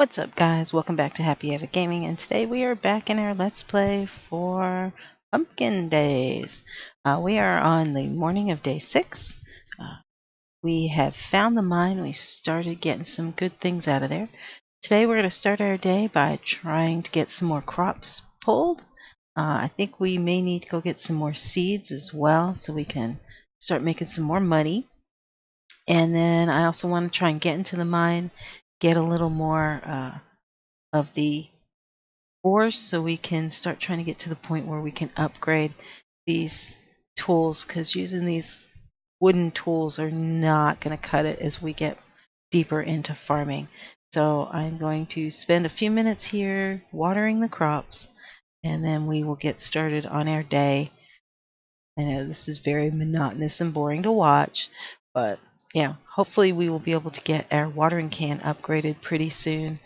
What's up, guys? Welcome back to Happy Ava Gaming, and today we are back in our Let's Play for Pumpkin Days. We are on the morning of day 6. We have found the mine. We started getting some good things out of there. Today we're going to start our day by trying to get some more crops pulled. I think we may need to go get some more seeds as well so we can start making some more money. And then I also want to try and get into the mine, get a little more of the ores so we can start trying to get to the point where we can upgrade these tools, because using these wooden tools are not going to cut it as we get deeper into farming. So I'm going to spend a few minutes here watering the crops, and then we will get started on our day. I know this is very monotonous and boring to watch, but yeah, hopefully we will be able to get our watering can upgraded pretty soon,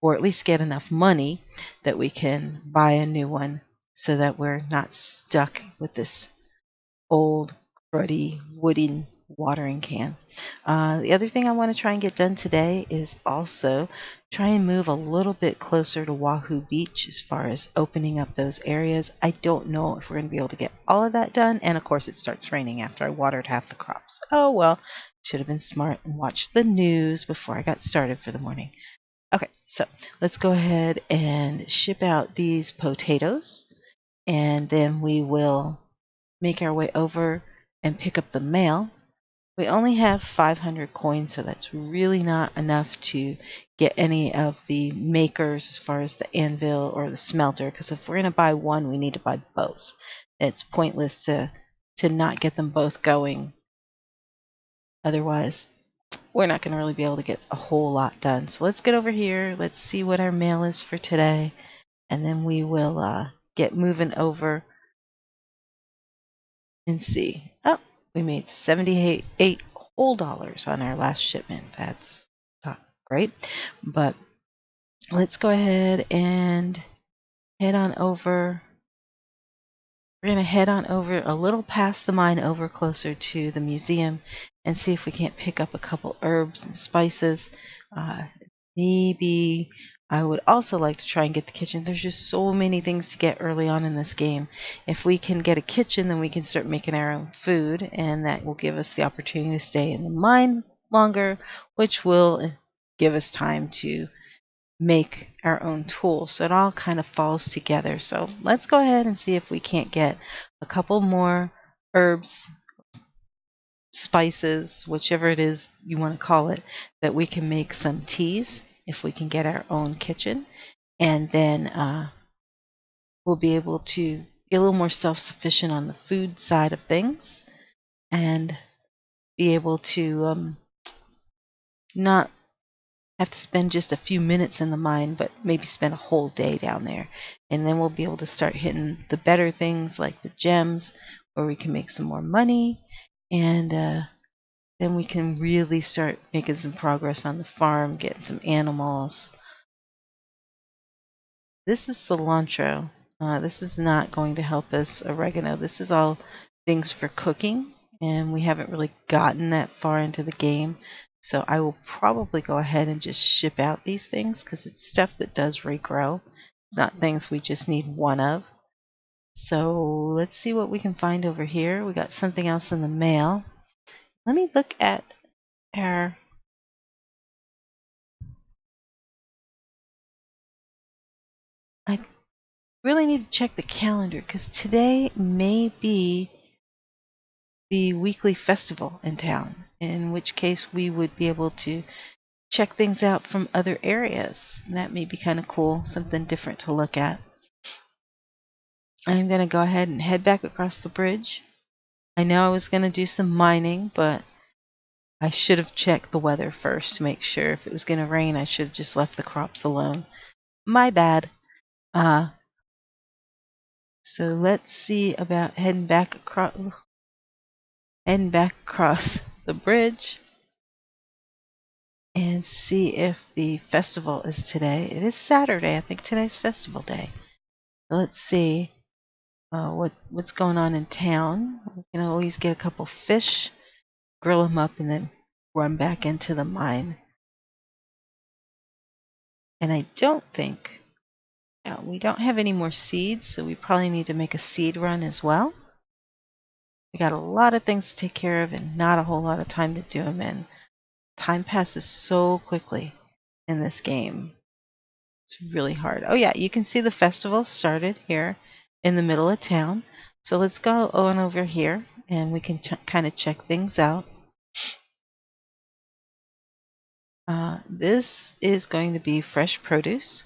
or at least get enough money that we can buy a new one so that we're not stuck with this old cruddy wooden watering can. The other thing I want to try and get done today is also try and move a little bit closer to Wahoo Beach as far as opening up those areas. I don't know if we're going to be able to get all of that done, and of course it starts raining after I watered half the crops. Oh well, should have been smart and watched the news before I got started for the morning. Okay, so let's go ahead and ship out these potatoes, and then we will make our way over and pick up the mail. We only have 500 coins, so that's really not enough to get any of the makers as far as the anvil or the smelter, because if we're going to buy one, we need to buy both. It's pointless to not get them both going. Otherwise, we're not going to really be able to get a whole lot done. So let's get over here. Let's see what our mail is for today, and then we will get moving over and see. Oh, we made 78 whole dollars on our last shipment. That's not great, but let's go ahead and head on over. We're going to head on over a little past the mine, over closer to the museum, and see if we can't pick up a couple herbs and spices. Maybe I would also like to try and get the kitchen. There's just so many things to get early on in this game. If we can get a kitchen, then we can start making our own food, and that will give us the opportunity to stay in the mine longer, which will give us time to make our own tools. So it all kind of falls together. So let's go ahead and see if we can't get a couple more herbs, spices, whichever it is you want to call it, that we can make some teas if we can get our own kitchen. And then we'll be able to be a little more self-sufficient on the food side of things, and be able to not have to spend just a few minutes in the mine, but maybe spend a whole day down there. And then we'll be able to start hitting the better things like the gems, where we can make some more money, and then we can really start making some progress on the farm, getting some animals. This is cilantro. This is not going to help us. Oregano. This is all things for cooking, and we haven't really gotten that far into the game. So I will probably go ahead and just ship out these things, because it's stuff that does regrow. It's not things we just need one of. So let's see what we can find over here. We got something else in the mail. Let me look at our... I really need to check the calendar, because today may be the weekly festival in town, in which case we would be able to check things out from other areas. And that may be kind of cool, something different to look at. I'm going to go ahead and head back across the bridge. I know I was going to do some mining, but I should have checked the weather first to make sure. If it was going to rain, I should have just left the crops alone. My bad. So let's see about heading back across the bridge and see if the festival is today. It is Saturday. I think today's festival day. Let's see what's going on in town. We can always get a couple fish, grill them up, and then run back into the mine. And I don't think we don't have any more seeds, so we probably need to make a seed run as well. We got a lot of things to take care of and not a whole lot of time to do them in. Time passes so quickly in this game. It's really hard. Oh yeah, you can see the festival started here in the middle of town. So let's go on over here and we can kind of check things out. This is going to be fresh produce.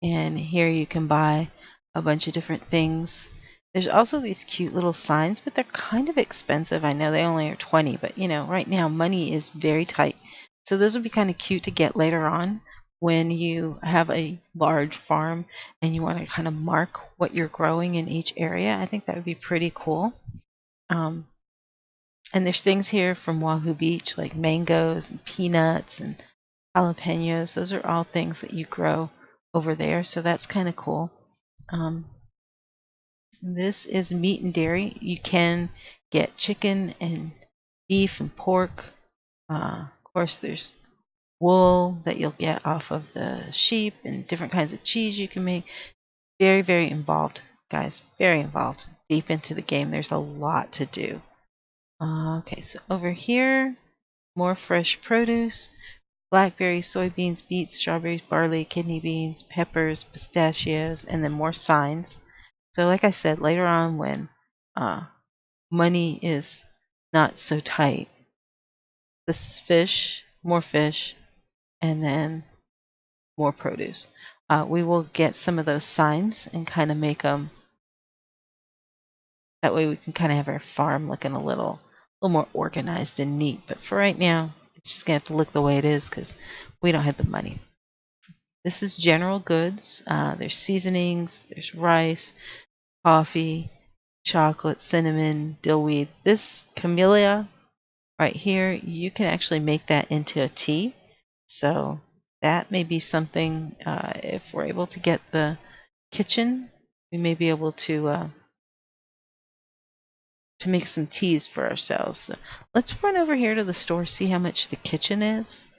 And here you can buy a bunch of different things. There's also these cute little signs, but they're kind of expensive. I know they only are 20, but you know, right now money is very tight. So those would be kind of cute to get later on when you have a large farm and you want to kind of mark what you're growing in each area. I think that would be pretty cool. And there's things here from Wahoo Beach like mangoes and peanuts and jalapenos. Those are all things that you grow over there, so that's kind of cool. This is meat and dairy. You can get chicken and beef and pork. Of course, there's wool that you'll get off of the sheep and different kinds of cheese you can make. Very, very involved, guys. Very involved. Deep into the game. There's a lot to do. Okay, so over here, more fresh produce. Blackberries, soybeans, beets, strawberries, barley, kidney beans, peppers, pistachios, and then more signs. So like I said, later on when money is not so tight, this is fish, and then more produce. We will get some of those signs and kind of make them. That way we can kind of have our farm looking a little more organized and neat. But for right now, it's just going to have to look the way it is because we don't have the money. This is general goods. There's seasonings, there's rice, coffee, chocolate, cinnamon, dillweed. This camellia right here, you can actually make that into a tea. So that may be something, if we're able to get the kitchen, we may be able to make some teas for ourselves. So let's run over here to the store, see how much the kitchen is,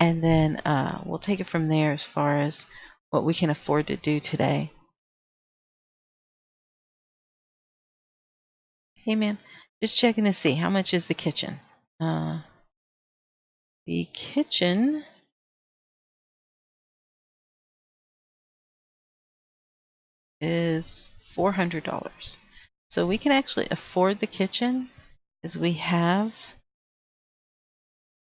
and then we'll take it from there as far as what we can afford to do today. Hey man, just checking to see how much is the kitchen. The kitchen is $400. So we can actually afford the kitchen because we have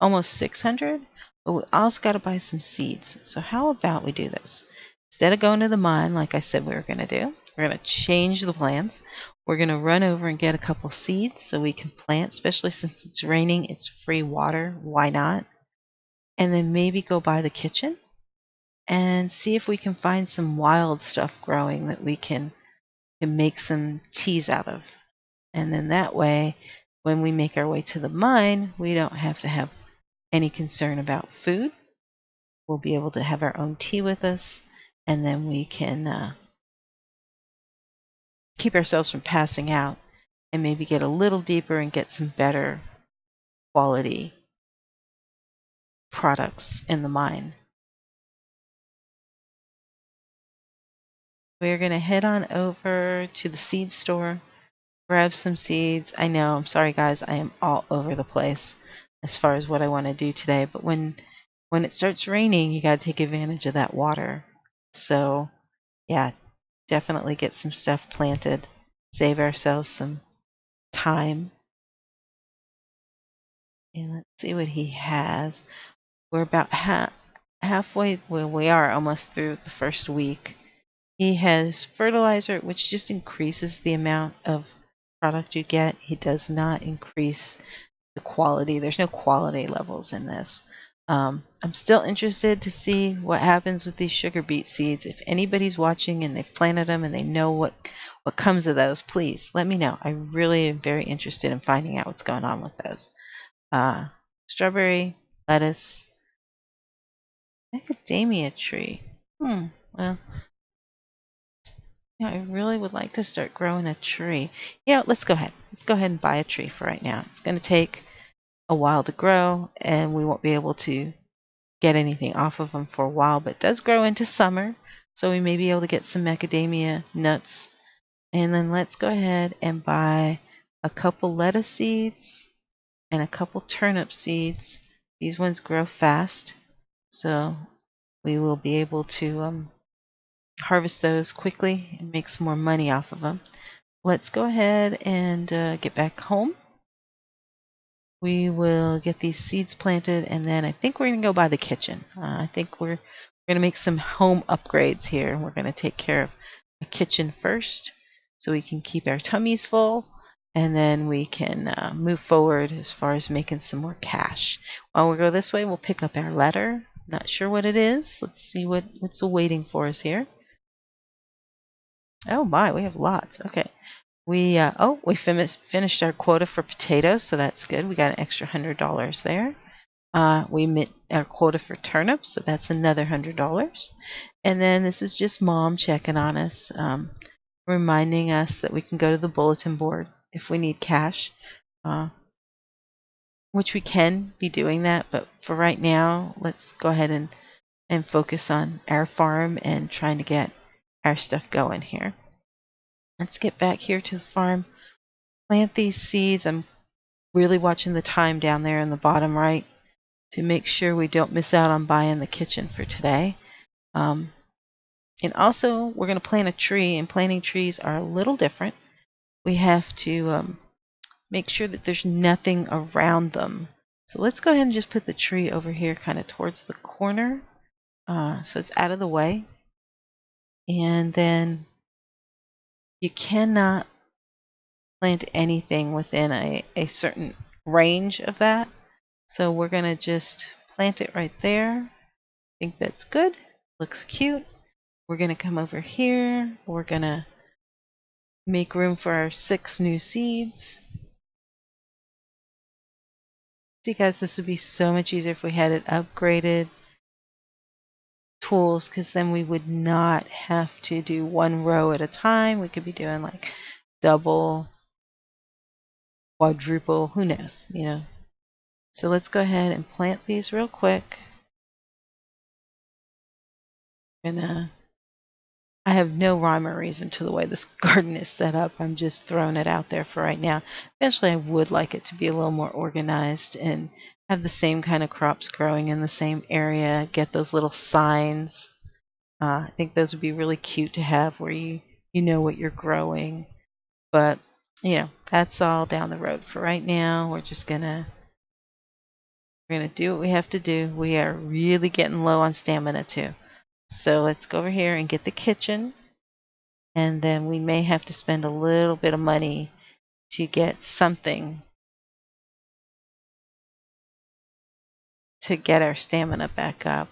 almost 600, but we also got to buy some seeds. So how about we do this? Instead of going to the mine like I said we were going to do, we're going to change the plans. We're going to run over and get a couple seeds so we can plant, especially since it's raining, it's free water, why not? And then maybe go by the kitchen and see if we can find some wild stuff growing that we can make some teas out of. And then that way, when we make our way to the mine, we don't have to have any concern about food. We'll be able to have our own tea with us, and then we can keep ourselves from passing out and maybe get a little deeper and get some better quality products in the mine. We're going to head on over to the seed store, grab some seeds. I know, I'm sorry guys, I am all over the place as far as what I want to do today, but when it starts raining, you got to take advantage of that water. So yeah, definitely get some stuff planted, save ourselves some time. And let's see what he has. We're about halfway, well, we are almost through the first week. He has fertilizer, which just increases the amount of product you get. He does not increase the quality. There's no quality levels in this. I'm still interested to see what happens with these sugar beet seeds. If anybody's watching and they've planted them and they know what comes of those, please let me know. I really am very interested in finding out what's going on with those. Strawberry, lettuce, macadamia tree. Well, yeah, I really would like to start growing a tree. You know, let's go ahead. Let's go ahead and buy a tree for right now. It's going to take a while to grow, and we won't be able to get anything off of them for a while, but it does grow into summer. So we may be able to get some macadamia nuts. And then let's go ahead and buy a couple lettuce seeds and a couple turnip seeds. These ones grow fast, so we will be able to harvest those quickly and make some more money off of them. Let's go ahead and get back home. We will get these seeds planted, and then I think we're going to go by the kitchen. I think we're going to make some home upgrades here. We're going to take care of the kitchen first so we can keep our tummies full, and then we can move forward as far as making some more cash. While we go this way, we'll pick up our letter. Not sure what it is. Let's see what's awaiting for us here. Oh my, we have lots. Okay. We finished our quota for potatoes, so that's good. We got an extra $100 there. We met our quota for turnips, so that's another $100. And then this is just Mom checking on us, reminding us that we can go to the bulletin board if we need cash, which we can be doing that. But for right now, let's go ahead and focus on our farm and trying to get our stuff going here. Let's get back here to the farm, plant these seeds. I'm really watching the time down there in the bottom right to make sure we don't miss out on buying the kitchen for today. And also, we're going to plant a tree, and planting trees are a little different. We have to make sure that there's nothing around them. So let's go ahead and just put the tree over here kind of towards the corner so it's out of the way. And then you cannot plant anything within a certain range of that. So we're going to just plant it right there. I think that's good. Looks cute. We're going to come over here. We're going to make room for our 6 new seeds. See guys, this would be so much easier if we had it upgraded tools, because then we would not have to do 1 row at a time. We could be doing like double, quadruple, who knows, you know. So let's go ahead and plant these real quick. And I have no rhyme or reason to the way this garden is set up. I'm just throwing it out there for right now. Eventually I would like it to be a little more organized and have the same kind of crops growing in the same area, get those little signs. I think those would be really cute to have where you know what you're growing. But, you know, that's all down the road. For right now, we're gonna do what we have to do. We are really getting low on stamina too. So let's go over here and get the kitchen. And then we may have to spend a little bit of money to get something to get our stamina back up.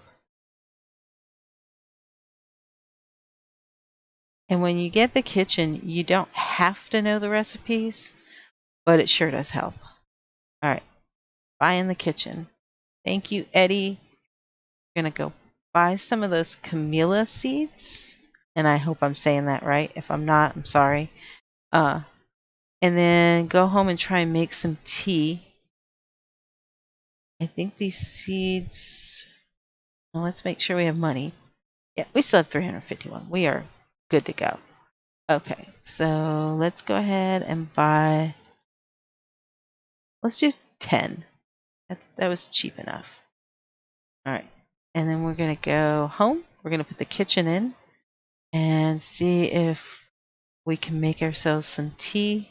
And when you get the kitchen, you don't have to know the recipes, but it sure does help. All right, buying the kitchen. Thank you, Eddie. We're going to go buy some of those camellia seeds. And I hope I'm saying that right. If I'm not, I'm sorry. And then go home and try and make some tea. I think these seeds... Well, let's make sure we have money. Yeah, we still have 351. We are good to go. Okay, so let's go ahead and buy... Let's do 10. That was cheap enough. All right, and then we're going to go home. We're going to put the kitchen in and see if we can make ourselves some tea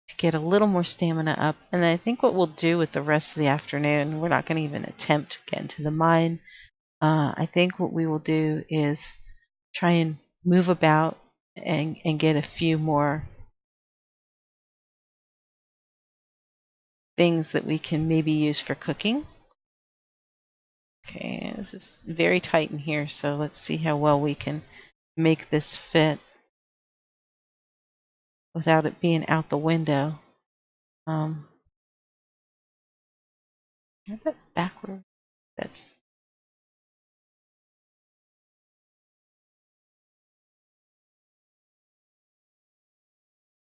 to get a little more stamina up. And then I think what we'll do with the rest of the afternoon, we're not going to even attempt to get into the mine. I think what we will do is try and move about and get a few more things that we can maybe use for cooking. Okay, this is very tight in here, so let's see how well we can make this fit without it being out the window. That backward. That's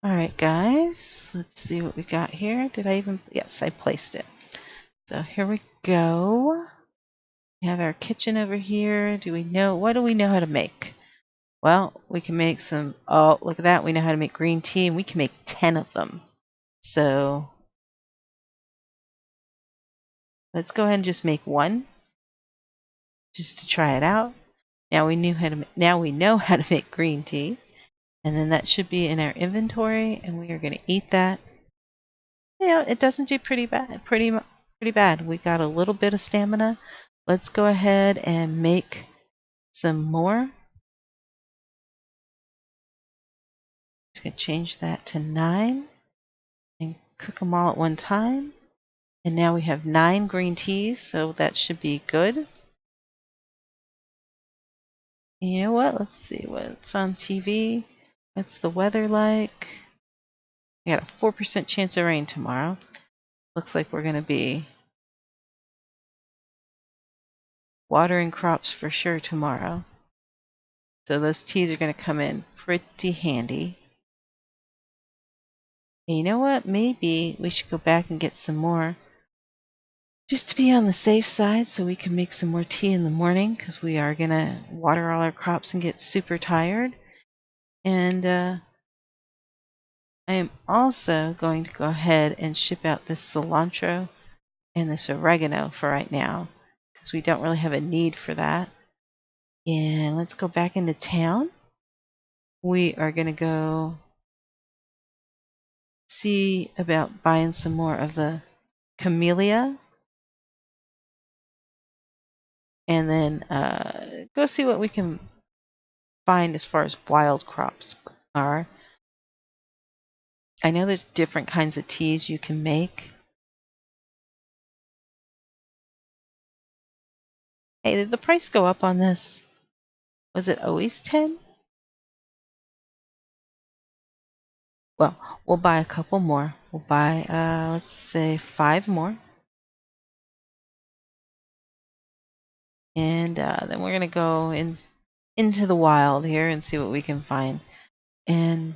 all right, guys. Let's see what we got here. Did I even? Yes, I placed it. So here we go. We have our kitchen over here. What do we know how to make? Well, we can make some, oh, look at that. We know how to make green tea, and we can make 10 of them. So let's go ahead and just make one, just to try it out. Now we know how to make green tea, and then that should be in our inventory, and we are going to eat that. It doesn't do pretty bad. Pretty bad. We got a little bit of stamina. Let's go ahead and make some more. Just going to change that to 9 and cook them all at one time. And now we have 9 green teas, so that should be good. And you know what? Let's see what's on TV. What's the weather like? We got a 4% chance of rain tomorrow. Looks like we're going to be watering crops for sure tomorrow. So those teas are going to come in pretty handy. And you know what? Maybe we should go back and get some more, just to be on the safe side, so we can make some more tea in the morning, because we are going to water all our crops and get super tired. And I am also going to go ahead and ship out this cilantro and this oregano for right now, because we don't really have a need for that. And let's go back into town. We are going to go see about buying some more of the camellia, and then go see what we can find as far as wild crops are. I know there's different kinds of teas you can make. Hey, did the price go up on this? Was it always 10? Well, we'll buy a couple more. We'll buy, let's say 5 more. And then we're going to go into the wild here and see what we can find. And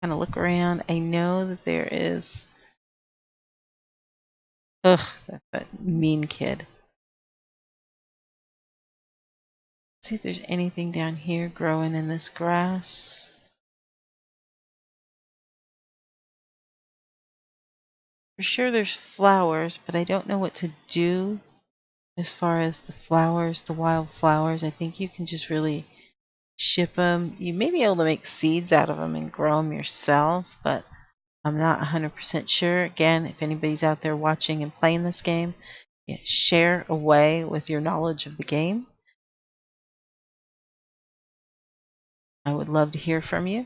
kind of look around. I know that there is... Ugh, that's that mean kid. See if there's anything down here growing in this grass. For sure there's flowers, but I don't know what to do as far as the flowers, the wild flowers. I think you can just really ship them. You may be able to make seeds out of them and grow them yourself, but I'm not 100% sure. Again, if anybody's out there watching and playing this game, share away with your knowledge of the game. I would love to hear from you.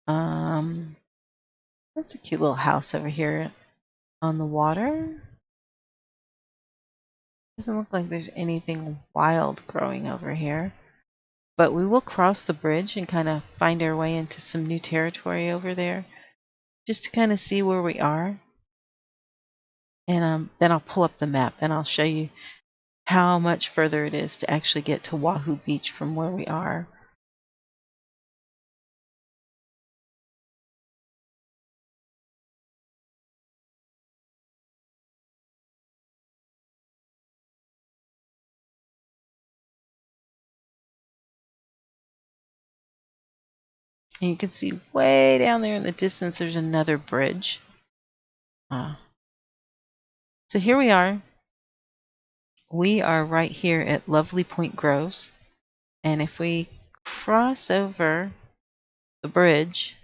That's a cute little house over here on the water. Doesn't look like there's anything wild growing over here. But we will cross the bridge and kind of find our way into some new territory over there, just to kind of see where we are. And then I'll pull up the map and I'll show you how much further it is to actually get to Wahoo Beach from where we are. And you can see way down there in the distance, there's another bridge. So here we are. We are right here at Lovely Point Groves. And if we cross over the bridge,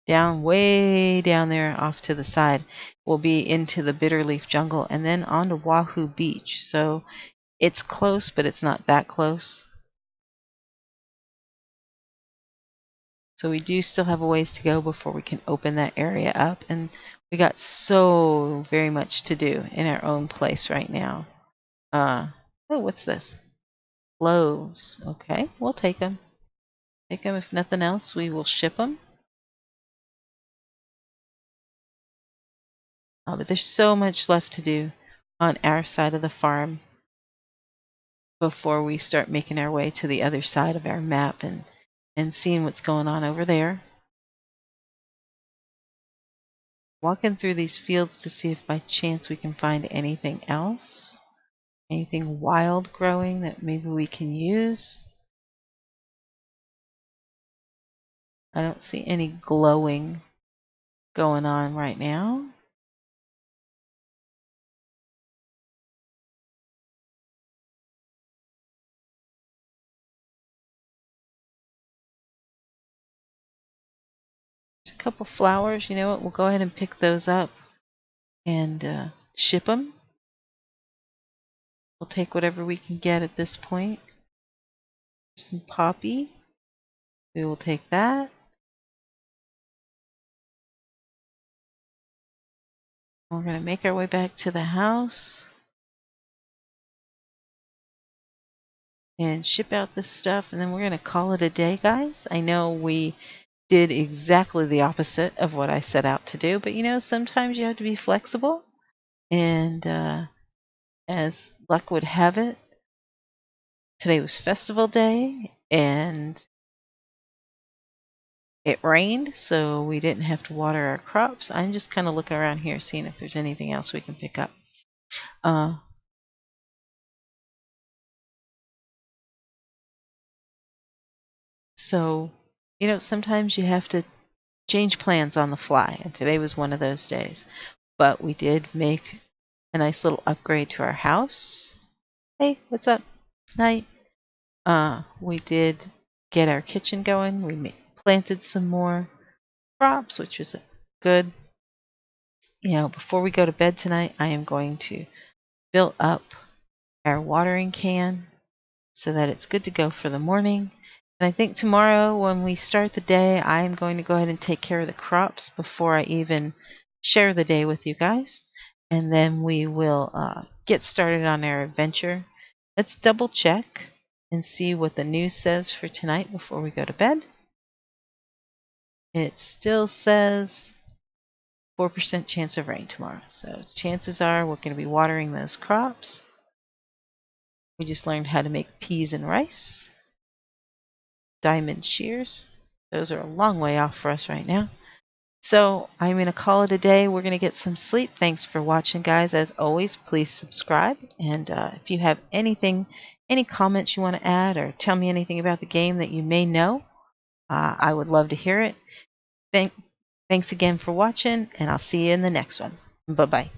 way down there off to the side, we'll be into the Bitterleaf Jungle and then onto Wahoo Beach. So it's close, but it's not that close. So we do still have a ways to go before we can open that area up. And we got so very much to do in our own place right now. Oh, what's this? Cloves. Okay, we'll take them. Take them. If nothing else, we will ship them. But there's so much left to do on our side of the farm before we start making our way to the other side of our map and seeing what's going on over there. walking through these fields to see if by chance we can find anything else. Anything wild growing that maybe we can use. I don't see any glowing going on right now. There's a couple flowers. You know what? We'll go ahead and pick those up and ship them. We'll take whatever we can get at this point. Some poppy. We will take that. We're going to make our way back to the house and ship out this stuff, and then we're going to call it a day, guys. I know we did exactly the opposite of what I set out to do, but you know, sometimes you have to be flexible, and as luck would have it, today was festival day, and it rained, so we didn't have to water our crops. I'm just kind of looking around here, seeing if there's anything else we can pick up. So, you know, sometimes you have to change plans on the fly, and today was one of those days. But we did make a nice little upgrade to our house. Hey, what's up? Night. We did get our kitchen going. We planted some more crops, which was good. You know, before we go to bed tonight, I am going to fill up our watering can so that it's good to go for the morning. And I think tomorrow when we start the day, I am going to go ahead and take care of the crops before I even share the day with you guys. And then we will get started on our adventure. Let's double check and see what the news says for tonight before we go to bed. It still says 4% chance of rain tomorrow. So chances are we're going to be watering those crops. We just learned how to make peas and rice. Diamond shears. Those are a long way off for us right now. So I'm going to call it a day. We're going to get some sleep. Thanks for watching, guys. As always, please subscribe. And if you have anything, any comments you want to add or tell me anything about the game that you may know, I would love to hear it. Thanks again for watching, and I'll see you in the next one. Bye-bye.